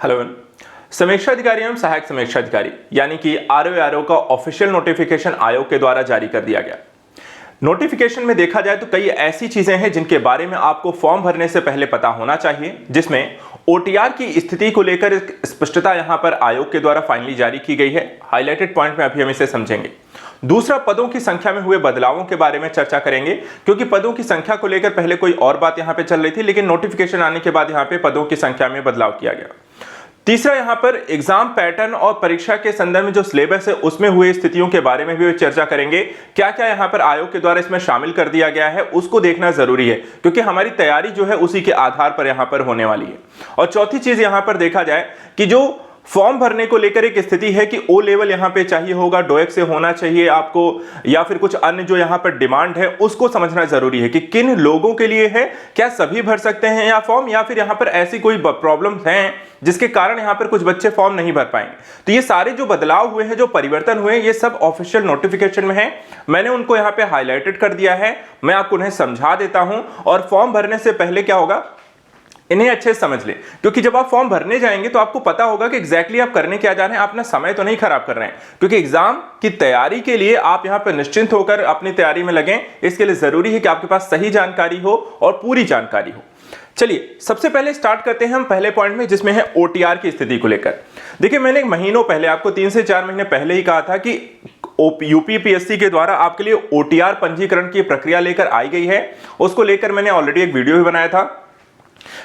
Hello. समीक्षा अधिकारी एवं सहायक समीक्षा अधिकारी यानी कि आरओ का ऑफिशियल नोटिफिकेशन आयोग के द्वारा जारी कर दिया गया। नोटिफिकेशन में देखा जाए तो कई ऐसी चीजें हैं जिनके बारे में आपको फॉर्म भरने से पहले पता होना चाहिए, जिसमें ओटीआर की स्थिति को लेकर स्पष्टता यहां पर आयोग के द्वारा फाइनली जारी की गई है। हाईलाइटेड पॉइंट में अभी हम इसे समझेंगे। दूसरा, पदों की संख्या में हुए बदलावों के बारे में चर्चा करेंगे, क्योंकि पदों की संख्या को लेकर पहले कोई और बात यहां पे चल रही थी, लेकिन नोटिफिकेशन आने के बाद यहां पे पदों की संख्या में बदलाव किया गया। तीसरा, यहां पर एग्जाम पैटर्न और परीक्षा के संदर्भ में जो सिलेबस है उसमें हुए स्थितियों के बारे में भी चर्चा करेंगे। क्या क्या यहां पर आयोग के द्वारा इसमें शामिल कर दिया गया है उसको देखना जरूरी है, क्योंकि हमारी तैयारी जो है उसी के आधार पर यहां पर होने वाली है। और चौथी चीज यहां पर देखा जाए कि जो फॉर्म भरने को लेकर एक स्थिति है कि ओ लेवल यहां पे चाहिए होगा, डोएक से होना चाहिए आपको, या फिर कुछ अन्य जो यहां पर डिमांड है उसको समझना जरूरी है कि किन लोगों के लिए है, क्या सभी भर सकते हैं या फॉर्म, या फिर यहां पर ऐसी कोई प्रॉब्लम है जिसके कारण यहां पर कुछ बच्चे फॉर्म नहीं भर पाएंगे। तो ये सारे जो बदलाव हुए हैं, जो परिवर्तन हुए, ये सब ऑफिशियल नोटिफिकेशन में है। मैंने उनको यहां पे हाईलाइटेड कर दिया है, मैं आपको उन्हें समझा देता हूं। और फॉर्म भरने से पहले क्या होगा, इन्हें अच्छे से समझ लें, क्योंकि जब आप फॉर्म भरने जाएंगे तो आपको पता होगा कि एग्जैक्टली आप करने क्या जा रहे हैं। आप अपना समय तो नहीं खराब कर रहे हैं, क्योंकि एग्जाम की तैयारी के लिए आप यहां पर निश्चिंत होकर अपनी तैयारी में लगें। इसके लिए जरूरी है कि आपके पास सही जानकारी हो और पूरी जानकारी हो। चलिए सबसे पहले स्टार्ट करते हैं हम पहले पॉइंट में, जिसमें है ओटीआर की स्थिति को लेकर। देखिए, मैंने महीनों पहले आपको 3 से 4 महीने पहले ही कहा था कि यूपीपीएससी के द्वारा आपके लिए ओटीआर पंजीकरण की प्रक्रिया लेकर आई गई है। उसको लेकर मैंने ऑलरेडी एक वीडियो भी बनाया था,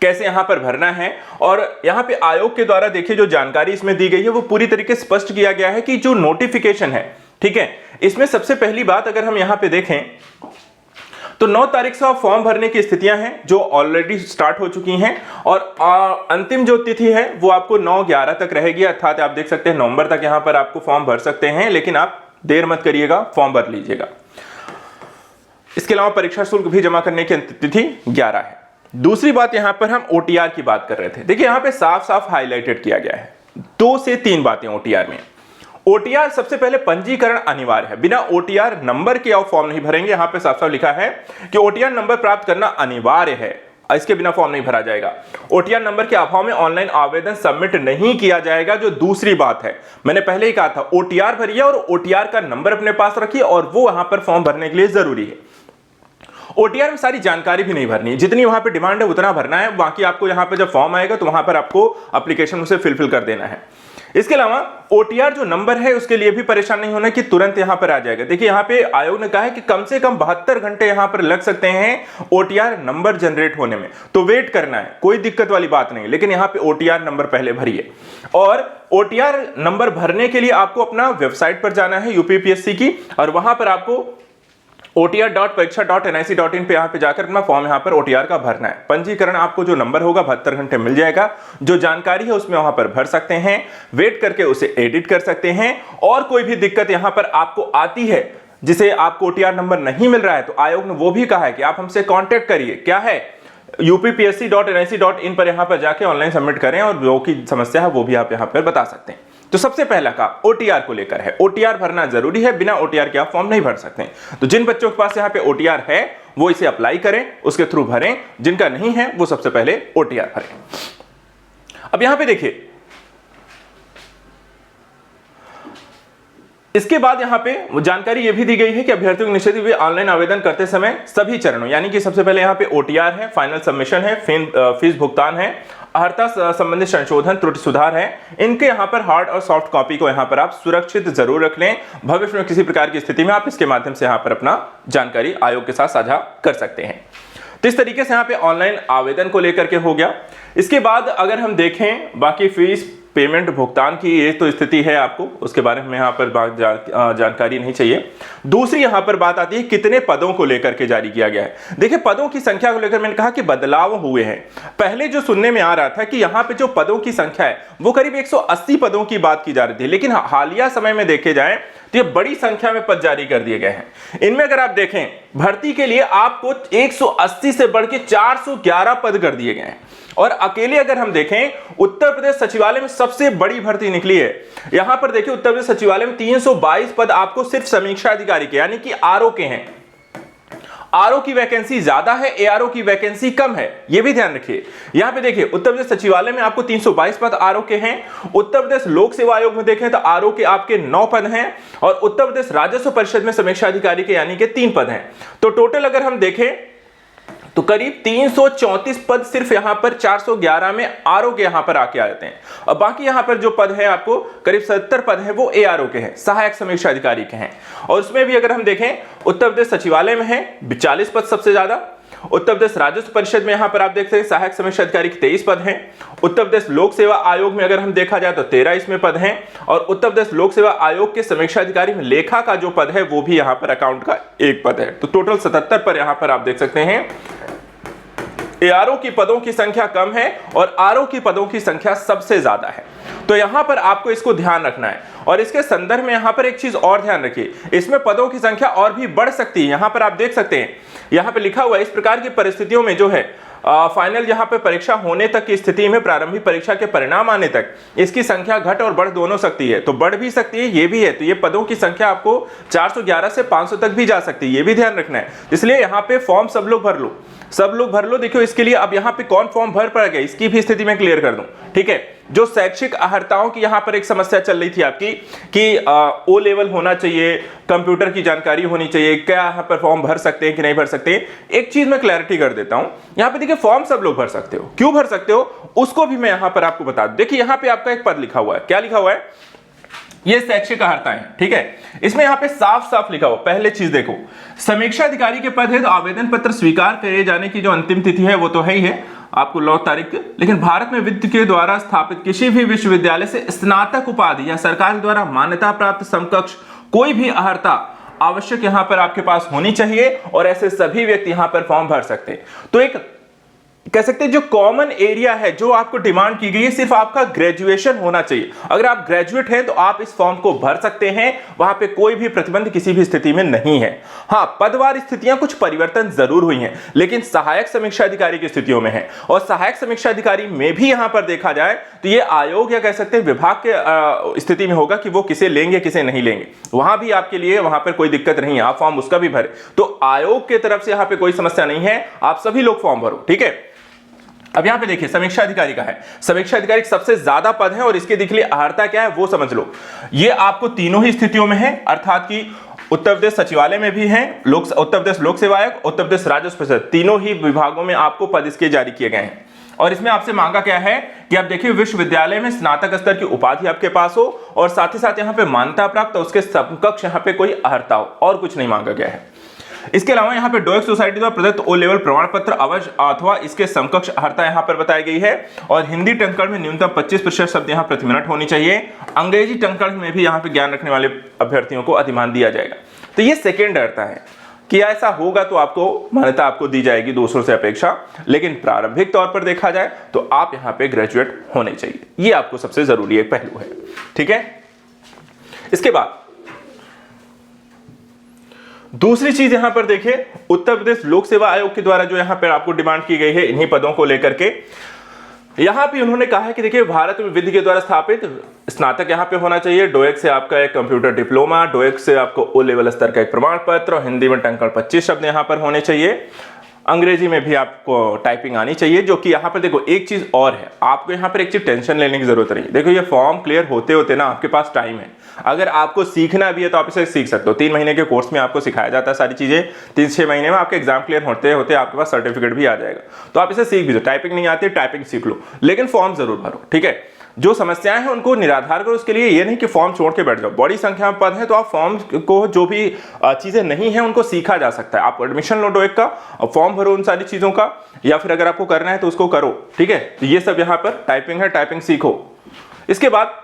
कैसे यहां पर भरना है। और यहां पे आयोग के द्वारा देखिए जो जानकारी इसमें दी गई है वो पूरी तरीके से स्पष्ट किया गया है कि जो नोटिफिकेशन है, ठीक है, इसमें सबसे पहली बात अगर हम यहां पे देखें तो 9 तारीख से फॉर्म भरने की स्थितियां हैं जो ऑलरेडी स्टार्ट हो चुकी हैं, और अंतिम जो तिथि है वो आपको 9/11 तक रहेगी। अर्थात आप देख सकते हैं नवंबर तक यहां पर आपको फॉर्म भर सकते हैं, लेकिन आप देर मत करिएगा, फॉर्म भर लीजिएगा। इसके अलावा परीक्षा शुल्क भी जमा करने की तिथि 11 है। दूसरी बात, यहां पर हम ओटीआर की बात कर रहे थे। देखिए यहां पे साफ साफ हाईलाइटेड किया गया है 2 से 3 बातें ओटीआर में। ओटीआर सबसे पहले पंजीकरण अनिवार्य है, बिना ओटीआर नंबर के आप फॉर्म नहीं भरेंगे। यहां पे साफ साफ लिखा है कि ओटीआर नंबर प्राप्त करना अनिवार्य है, इसके बिना फॉर्म नहीं भरा जाएगा। ओटीआर नंबर के अभाव में ऑनलाइन आवेदन सबमिट नहीं किया जाएगा। जो दूसरी बात है, मैंने पहले ही कहा था, ओटीआर भरिए और ओटीआर का नंबर अपने पास रखिए, और वो वहां पर फॉर्म भरने के लिए जरूरी है। ओटीआर में सारी जानकारी भी नहीं भरनी है, जितनी वहां पे डिमांड है उतना भरना है। बाकी आपको यहां पे जब फॉर्म आएगा तो वहां पर आपको एप्लीकेशन उसे फिल कर देना है। इसके अलावा ओटीआर जो नंबर है उसके लिए भी परेशान नहीं होना कि तुरंत यहां पर आ जाएगा। देखिए यहां पे आयोग ने कहा है कि कम से कम 72 घंटे यहां पर लग सकते हैं ओटीआर नंबर जनरेट होने में, तो वेट करना है, कोई दिक्कत वाली बात नहीं। लेकिन यहां पे ओटीआर नंबर पहले भरिए। और ओटीआर नंबर भरने के लिए आपको अपना वेबसाइट पर जाना है यूपीपीएससी की, और वहां पर आपको otr.pariksha.nic.in पे यहां पे जाकर अपना फॉर्म यहां पर ओटीआर का भरना है। पंजीकरण आपको जो नंबर होगा 72 घंटे मिल जाएगा। जो जानकारी है उसमें वहां पर भर सकते हैं, वेट करके उसे एडिट कर सकते हैं। और कोई भी दिक्कत यहां पर आपको आती है जिसे आपको ओटीआर नंबर नहीं मिल रहा है, तो आयोग ने वो भी कहा है कि आप हमसे कांटेक्ट करिए। क्या है, uppsc.nic.in पर यहां पर जाके ऑनलाइन सबमिट करें, और जो की समस्या है वो भी आप यहां पर बता सकते हैं। तो सबसे पहला काम ओटीआर को लेकर है, ओटीआर भरना जरूरी है, बिना ओटीआर के आप फॉर्म नहीं भर सकते। तो जिन बच्चों के पास यहां पे ओटीआर है वो इसे अप्लाई करें, उसके थ्रू भरें। जिनका नहीं है वो सबसे पहले ओटीआर भरें। अब यहां पे देखिए, इसके बाद यहां पे जानकारी यह भी दी गई है कि अभ्यर्थियों को निश्चित भी ऑनलाइन आवेदन करते समय सभी चरणों, यानी कि सबसे पहले यहां पे ओटीआर है, फाइनल सबमिशन है, फीस भुगतान है, अर्हता संबंधित संशोधन, त्रुटि सुधार है, इनके यहां पर हार्ड और सॉफ्ट कॉपी को यहां पर आप सुरक्षित जरूर रख लें। भविष्य में किसी प्रकार की स्थिति में आप इसके माध्यम से यहां पर अपना जानकारी आयोग के साथ साझा कर सकते हैं। तो इस तरीके से यहां पे ऑनलाइन आवेदन को लेकर के हो गया। इसके बाद अगर हम देखें बाकी फीस पेमेंट भुगतान की ये तो स्थिति है, आपको उसके बारे में यहां पर जानकारी नहीं चाहिए। दूसरी यहां पर बात आती है कितने पदों को लेकर के जारी किया गया है। देखिए पदों की संख्या को लेकर मैंने कहा कि बदलाव हुए हैं। पहले जो सुनने में आ रहा था कि यहां पे जो पदों की संख्या है वो करीब 180 पदों की बात की जा रही थी, लेकिन हालिया समय में देखे जाए तो ये बड़ी संख्या में पद जारी कर दिए गए हैं। इनमें अगर आप देखें भर्ती के लिए आपको 180 से बढ़ के 411 पद कर दिए गए हैं। और अकेले अगर हम देखें उत्तर प्रदेश सचिवालय में सबसे बड़ी भर्ती निकली है। यहां पर देखिए उत्तर प्रदेश सचिवालय में 322 पद आपको सिर्फ समीक्षा अधिकारी के यानी कि आरओ के हैं। आरओ की वैकेंसी ज्यादा है, एआरओ की वैकेंसी कम है, यह भी ध्यान रखिए। यहां पे देखिए उत्तर प्रदेश सचिवालय में आपको 322 पद आरओ के हैं, उत्तर प्रदेश लोक सेवा आयोग में देखें तो आरओ के आपके 9 पद हैं, और उत्तर प्रदेश राजस्व परिषद में समीक्षा अधिकारी के यानी के 3 पद हैं। तो टोटल अगर हम देखें तो करीब 334 पद सिर्फ यहां पर 411 में आरओ के यहां पर आके आ जाते हैं। अब बाकी यहां पर जो पद है आपको करीब 70 पद है वो एआरओ के हैं, सहायक समीक्षा अधिकारी के हैं। और उसमें भी अगर हम देखें उत्तर प्रदेश सचिवालय में है 42 पद सबसे ज्यादा, उत्तर प्रदेश राजस्व परिषद में यहां पर आप देख सकते हैं सहायक समीक्षा अधिकारी के 23 पद हैं, उत्तर प्रदेश लोक सेवा आयोग में अगर हम देखा जाए तो 13 इसमें पद हैं, और उत्तर प्रदेश लोक सेवा आयोग के समीक्षा अधिकारी में लेखा का जो पद है वो भी यहां पर अकाउंट का 1 पद है। तो टोटल 77 पर यहां पर आप देख सकते हैं एआरओ की पदों की संख्या कम है और आरओ की पदों की संख्या सबसे ज्यादा है। तो यहां पर आपको इसको ध्यान रखना है। और इसके संदर्भ में यहां पर एक चीज और ध्यान रखिए, इसमें पदों की संख्या और भी बढ़ सकती है। यहां पर आप देख सकते हैं, यहां पर लिखा हुआ है इस प्रकार की परिस्थितियों में जो है फाइनल यहां पे परीक्षा होने तक की स्थिति में प्रारंभिक परीक्षा के परिणाम आने तक इसकी संख्या घट और बढ़ दोनों सकती है। तो बढ़ भी सकती है, ये भी है। तो ये पदों की संख्या आपको 411 से 500 तक भी जा सकती है, ये भी ध्यान रखना है। इसलिए यहां पे फॉर्म सब लोग भर लो, सब लोग भर लो। देखो इसके लिए अब यहां पे कौन फॉर्म भर पड़ गया इसकी भी स्थिति में क्लियर कर दूं, ठीक है। जो शैक्षिक अर्हताओं की यहां पर एक समस्या चल रही थी आपकी कि ओ लेवल होना चाहिए, कंप्यूटर की जानकारी होनी चाहिए, क्या यहां पर फॉर्म भर सकते हैं कि नहीं भर सकते। एक चीज मैं क्लैरिटी कर देता हूं, यहां पे देखिए फॉर्म सब लोग भर सकते हो, क्यों भर सकते हो उसको भी मैं यहां पर आपको बता दूं। देखिए यहां पे आपका एक पद लिखा हुआ है, क्या लिखा हुआ है, ये शैक्षिक अर्हता है, ठीक है। इसमें यहां पे साफ साफ लिखा हुआ, पहले चीज देखो समीक्षा अधिकारी के पद है तो आवेदन पत्र स्वीकार करे जाने की जो अंतिम तिथि है वो तो है ही है आपको 9 तारीख। लेकिन भारत में वित्त के द्वारा स्थापित किसी भी विश्वविद्यालय से स्नातक उपाधि या सरकार द्वारा मान्यता प्राप्त समकक्ष कोई भी अर्हता आवश्यक यहां पर आपके पास होनी चाहिए, और ऐसे सभी व्यक्ति यहां पर फॉर्म भर सकते हैं। तो एक कह सकते हैं जो कॉमन एरिया है जो आपको डिमांड की गई है सिर्फ आपका ग्रेजुएशन होना चाहिए। अगर आप ग्रेजुएट हैं तो आप इस फॉर्म को भर सकते हैं, वहां पे कोई भी प्रतिबंध किसी भी स्थिति में नहीं है। हां, पदवार स्थितियां कुछ परिवर्तन जरूर हुई हैं, लेकिन सहायक समीक्षा अधिकारी की स्थितियों में है। और सहायक समीक्षा अधिकारी में भी यहां पर देखा जाए तो ये आयोग या कह सकते हैं विभाग के स्थिति में होगा कि वो किसे लेंगे किसे नहीं लेंगे। वहां भी आपके लिए वहां पर कोई दिक्कत नहीं है, आप फॉर्म उसका भी भरे। तो आयोग की तरफ से यहां पर कोई समस्या नहीं है, आप सभी लोग फॉर्म भरो, ठीक है। अब यहां पे देखिए समीक्षा अधिकारी का है, समीक्षा अधिकारी सबसे ज्यादा पद है और इसके देख लिए अर्हता क्या है वो समझ लो। ये आपको तीनों ही स्थितियों में है, अर्थात कि उत्तर प्रदेश सचिवालय में भी है, उत्तर प्रदेश लोक सेवा आयोग, उत्तर प्रदेश राजस्व परिषद, तीनों ही विभागों में आपको पद इसके जारी किए गए हैं। और इसमें आपसे मांगा क्या है कि आप देखिए विश्वविद्यालय में स्नातक स्तर की उपाधि आपके पास हो और साथ ही साथ यहां पे मान्यता प्राप्त उसके समकक्ष यहां पे कोई अर्हता हो, और कुछ नहीं मांगा गया है। इसके अलावा यहाँ पे डोएक सोसाइटी द्वारा प्रदत्त ओ लेवल प्रमाण पत्र अवश्य अथवा इसके समकक्ष अर्हता यहाँ पर बताई गई है। और हिंदी टंकण में न्यूनतम 25% शब्द यहाँ प्रति मिनट होनी चाहिए। अंग्रेजी टंकण में भी यहाँ पे ज्ञान रखने वाले अभ्यर्थियों को अधिमान दिया जाएगा। तो ये सेकेंड अर्हता है कि ऐसा होगा तो आपको मान्यता आपको दी जाएगी दूसरों से अपेक्षा, लेकिन प्रारंभिक तौर पर देखा जाए तो आप यहाँ पे ग्रेजुएट होने चाहिए। ये आपको सबसे जरूरी एक पहलू है, ठीक है। इसके बाद दूसरी चीज यहां पर देखिए उत्तर प्रदेश लोक सेवा आयोग के द्वारा जो यहां पर आपको डिमांड की गई है इन्हीं पदों को लेकर के, यहां पे उन्होंने कहा है कि देखिए भारत में विधि के द्वारा स्थापित स्नातक यहां पे होना चाहिए, डोएक से आपका एक कंप्यूटर डिप्लोमा, डोएक से आपको ओ लेवल स्तर का एक प्रमाण पत्र, और हिंदी में टंकण 25 शब्द यहां पर होने चाहिए। अंग्रेजी में भी आपको टाइपिंग आनी चाहिए। जो कि यहाँ पर देखो एक चीज और है, आपको यहाँ पर एक चीज टेंशन लेने की जरूरत नहीं। देखो ये फॉर्म क्लियर होते होते ना आपके पास टाइम है, अगर आपको सीखना भी है तो आप इसे सीख सकते हो। 3 महीने के कोर्स में आपको सिखाया जाता है सारी चीजें, 3-6 महीने में आपके एग्जाम क्लियर होते होते आपके पास सर्टिफिकेट भी आ जाएगा। तो आप इसे सीख भी दो, टाइपिंग नहीं आती टाइपिंग सीख लो, लेकिन फॉर्म जरूर भरो, ठीक है। जो समस्याएं हैं उनको निराधार करो, उसके लिए ये नहीं कि फॉर्म छोड़ के बैठ जाओ। बड़ी संख्या में पद है तो आप फॉर्म को जो भी चीजें नहीं है उनको सीखा जा सकता है। आप एडमिशन लो डोएक का, फॉर्म भरो उन सारी चीजों का, या फिर अगर आपको करना है तो उसको करो, ठीक है। तो ये सब यहाँ पर टाइपिंग है, टाइपिंग सीखो। इसके बाद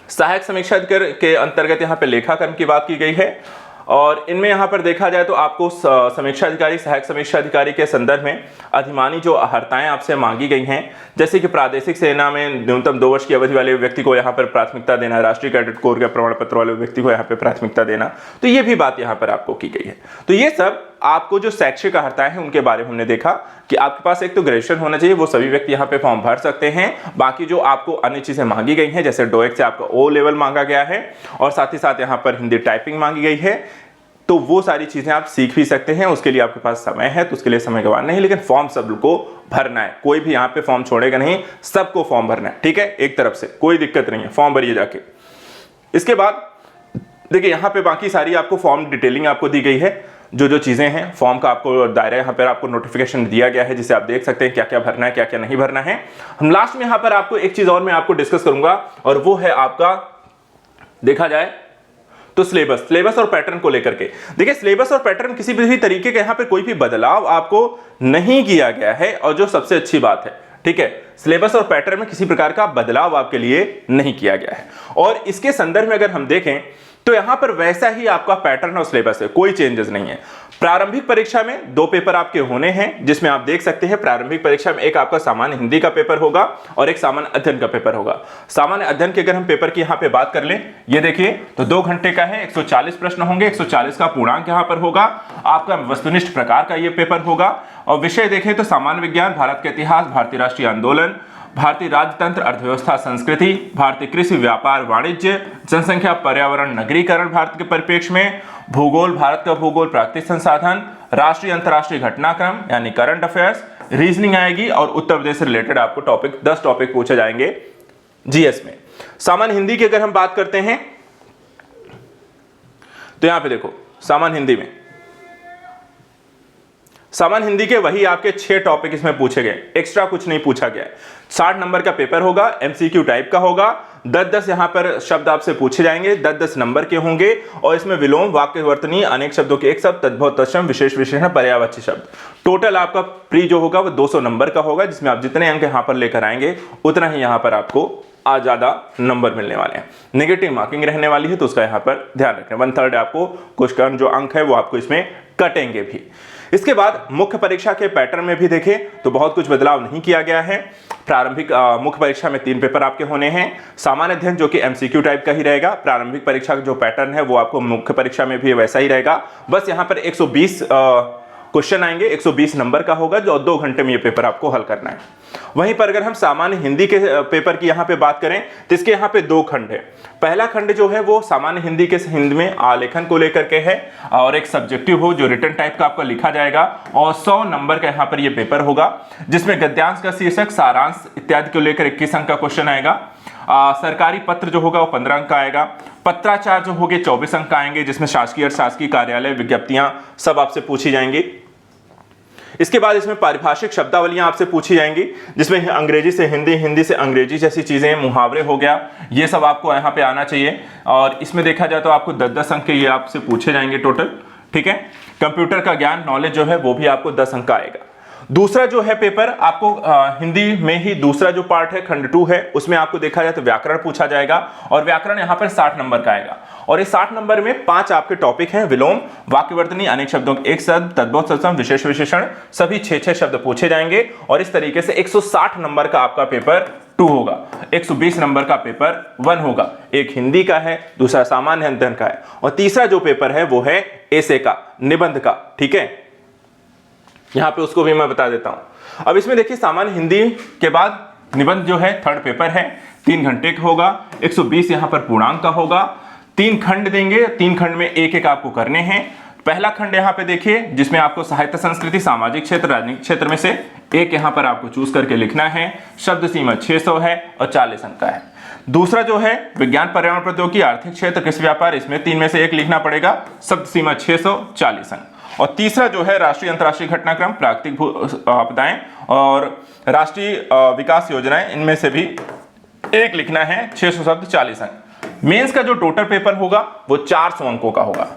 सहायक समीक्षा के अंतर्गत यहाँ पे लेखाकर्म की बात की गई है, और इनमें यहाँ पर देखा जाए तो आपको समीक्षा अधिकारी, सहायक समीक्षा अधिकारी के संदर्भ में अधिमानी जो अर्हताएं आपसे मांगी गई हैं, जैसे कि प्रादेशिक सेना में न्यूनतम 2 वर्ष की अवधि वाले व्यक्ति को यहाँ पर प्राथमिकता देना, राष्ट्रीय कैडेट कोर के प्रमाण पत्र वाले व्यक्ति को यहाँ पे प्राथमिकता देना, तो ये भी बात यहाँ पर आपको की गई है। तो ये सब आपको जो शैक्षिक अर्हताएं हैं उनके बारे में हमने देखा कि आपके पास एक तो ग्रेजुएशन होना चाहिए, वो सभी व्यक्ति यहाँ पे फॉर्म भर सकते हैं। बाकी जो आपको अन्य चीजें मांगी गई हैं, जैसे डोएक से आपका ओ लेवल मांगा गया है, और साथ ही साथ यहाँ पर हिंदी टाइपिंग मांगी गई है, तो वो सारी चीजें आप सीख भी सकते हैं। उसके लिए आपके पास समय है तो उसके लिए समय गंवाना नहीं, लेकिन फॉर्म सबको भरना है, कोई भी यहाँ पे फॉर्म छोड़ेगा नहीं, सबको फॉर्म भरना है, ठीक है। एक तरफ से कोई दिक्कत नहीं है, फॉर्म भरिए जाके। इसके बाद देखिए यहाँ पे बाकी सारी आपको फॉर्म डिटेलिंग आपको दी गई है, जो चीजें हैं फॉर्म का आपको दायरा यहाँ पर आपको नोटिफिकेशन दिया गया है, जिसे आप देख सकते हैं क्या क्या भरना है क्या क्या नहीं भरना है। हम लास्ट में यहाँ पर आपको एक चीज और मैं आपको डिस्कस करूंगा, और वो है आपका देखा जाए तो सिलेबस और पैटर्न को लेकर के। देखिए सिलेबस और पैटर्न किसी भी तरीके के यहाँ पे कोई भी बदलाव आपको नहीं किया गया है, और जो सबसे अच्छी बात है, ठीक है, सिलेबस और पैटर्न में किसी प्रकार का बदलाव आपके लिए नहीं किया गया है। और इसके संदर्भ में अगर हम देखें तो यहां पर वैसा ही आपका पैटर्न और सिलेबस है, कोई चेंजेस नहीं है। प्रारंभिक परीक्षा में 2 पेपर आपके होने हैं, जिसमें आप देख सकते हैं प्रारंभिक परीक्षा में एक आपका सामान्य हिंदी का पेपर होगा और एक सामान्य अध्ययन का पेपर होगा। सामान्य अध्ययन की अगर हम पेपर की यहां पे बात कर लें, ये देखिए तो 2 घंटे का है, 140 प्रश्न होंगे, 140 का पूर्णांक यहां पर होगा, आपका वस्तुनिष्ठ प्रकार का ये पेपर होगा। और विषय देखें तो सामान्य विज्ञान, भारत के इतिहास, भारतीय राष्ट्रीय आंदोलन, भारतीय राजतंत्र, अर्थव्यवस्था, संस्कृति, भारतीय कृषि, व्यापार, वाणिज्य, जनसंख्या, पर्यावरण, नगरीकरण भारत के परिप्रेक्ष्य में, भूगोल, भारत का भूगोल, प्राकृतिक संसाधन, राष्ट्रीय अंतरराष्ट्रीय घटनाक्रम यानी करंट अफेयर्स, रीजनिंग आएगी, और उत्तर प्रदेश से रिलेटेड आपको टॉपिक 10 टॉपिक पूछे जाएंगे जीएस में। सामान्य हिंदी की अगर हम बात करते हैं तो यहां पे देखो सामान्य हिंदी के वही आपके 6 टॉपिक इसमें पूछे गए, एक्स्ट्रा कुछ नहीं पूछा गया है। 60 नंबर का पेपर होगा, एमसीक्यू टाइप का होगा, 10-10 यहां पर शब्द आपसे पूछे जाएंगे, 10-10 नंबर के होंगे, और इसमें विलोम, वाक्यवर्तनी, अनेक शब्दों के एक शब्द, तद्भव, तत्सम, विशेष विशेषण, पर्यायवाची शब्द। टोटल आपका प्री जो होगा वो 200 नंबर का होगा, जिसमें आप जितने अंक यहां पर लेकर आएंगे उतना ही यहां पर आपको ज्यादा नंबर मिलने वाले हैं। नेगेटिव मार्किंग रहने वाली है तो उसका यहां पर ध्यान रखें, 1/3 आपको कुछ जो अंक है वो आपको इसमें कटेंगे भी। इसके बाद मुख्य परीक्षा के पैटर्न में भी देखें तो बहुत कुछ बदलाव नहीं किया गया है। प्रारंभिक मुख्य परीक्षा में 3 पेपर आपके होने हैं, सामान्य अध्ययन जो कि एमसीक्यू टाइप का ही रहेगा, प्रारंभिक परीक्षा का जो पैटर्न है वो आपको मुख्य परीक्षा में भी वैसा ही रहेगा, बस यहाँ पर 120 क्वेश्चन आएंगे, 120 नंबर का होगा, जो 2 घंटे में ये पेपर आपको हल करना है। वहीं पर अगर हम सामान्य हिंदी के पेपर की यहाँ पे बात करें तो इसके यहाँ पे 2 खंड है। पहला खंड जो है वो सामान्य हिंदी के हिंदी में आलेखन को लेकर के है, और एक सब्जेक्टिव हो जो रिटन टाइप का आपका लिखा जाएगा, और 100 नंबर का यहाँ पर ये पेपर होगा, जिसमें गद्यांश का शीर्षक, सारांश इत्यादि को लेकर 21 अंक का क्वेश्चन आएगा। सरकारी पत्र जो होगा वो 15 अंक का आएगा। पत्राचार जो होंगे 24 अंक का आएंगे, जिसमें शासकीय और शासकीय कार्यालय, विज्ञप्तियां सब आपसे पूछी जाएंगी। इसके बाद इसमें पारिभाषिक शब्दावलियां आपसे पूछी जाएंगी, जिसमें अंग्रेजी से हिंदी, हिंदी से अंग्रेजी जैसी चीजें, मुहावरे हो गया, ये सब आपको यहाँ पे आना चाहिए। और इसमें देखा जाए तो आपको 10-10 अंक के ये आपसे पूछे जाएंगे टोटल, ठीक है। कंप्यूटर का ज्ञान, नॉलेज जो है वो भी आपको 10 अंक का आएगा। दूसरा जो है पेपर आपको हिंदी में ही दूसरा जो पार्ट है खंड 2 है, उसमें आपको देखा जाए तो व्याकरण पूछा जाएगा, और व्याकरण यहाँ पर 60 नंबर का आएगा। और इस 60 नंबर में 5 आपके टॉपिक हैं, विलोम, वाक्यवर्तनी, अनेक शब्दों के एक शब्द, तद्भव, तत्सम, विशेष विशेषण, सभी 6-6 शब्द पूछे जाएंगे। और इस तरीके से 160 नंबर का आपका पेपर 2 होगा, 120 नंबर का पेपर 1 होगा। एक हिंदी का है, दूसरा सामान्य अध्ययन का है, और तीसरा जो पेपर है वो है एसे का, निबंध का, ठीक है। यहां पे उसको भी मैं बता देता हूं। अब इसमें देखिए सामान्य हिंदी के बाद निबंध जो है 3rd पेपर है, 3 घंटे का होगा, 120 यहां पर पूर्णांक का होगा, 3 खंड देंगे, 3 खंड में एक आपको करने हैं। पहला खंड यहां पे देखिए, जिसमें आपको साहित्य, संस्कृति, सामाजिक क्षेत्र, राजनीतिक क्षेत्र में से एक यहां पर आपको चूज करके लिखना है। शब्द सीमा 600 है और 40 अंक का है। दूसरा जो है विज्ञान, पर्यावरण, प्रौद्योगिकी, आर्थिक क्षेत्र, कृषि, व्यापार, इसमें 3 में से 1 लिखना पड़ेगा, शब्द सीमा 600, 40 अंक। और तीसरा जो है राष्ट्रीय अंतरराष्ट्रीय घटनाक्रम, प्राकृतिक आपदाएं और राष्ट्रीय विकास योजनाएं, इनमें से भी 1 लिखना है, 600 शब्द, 40 अंक। मेंस का जो टोटल पेपर होगा वो 400 अंकों का होगा,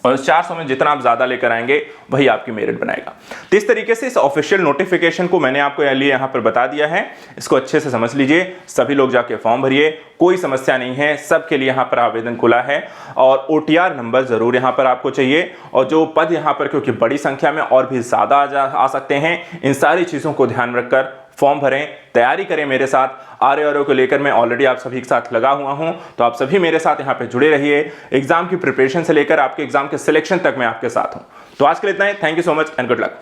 और 400 में जितना आप ज्यादा लेकर आएंगे वही आपकी मेरिट बनाएगा। तो इस तरीके से इस ऑफिशियल नोटिफिकेशन को मैंने आपको लिए यहाँ पर बता दिया है, इसको अच्छे से समझ लीजिए। सभी लोग जाके फॉर्म भरिए, कोई समस्या नहीं है, सबके लिए यहाँ पर आवेदन खुला है। और OTR नंबर जरूर यहाँ पर आपको चाहिए, और जो पद यहाँ पर क्योंकि बड़ी संख्या में और भी ज्यादा आ सकते हैं, इन सारी चीजों को ध्यान रखकर फॉर्म भरें, तैयारी करें मेरे साथ। आरओ को लेकर मैं ऑलरेडी आप सभी के साथ लगा हुआ हूं, तो आप सभी मेरे साथ यहां पे जुड़े रहिए। एग्जाम की प्रिपरेशन से लेकर आपके एग्जाम के सिलेक्शन तक मैं आपके साथ हूं। तो आज के लिए इतना ही। Thank you so much and good luck.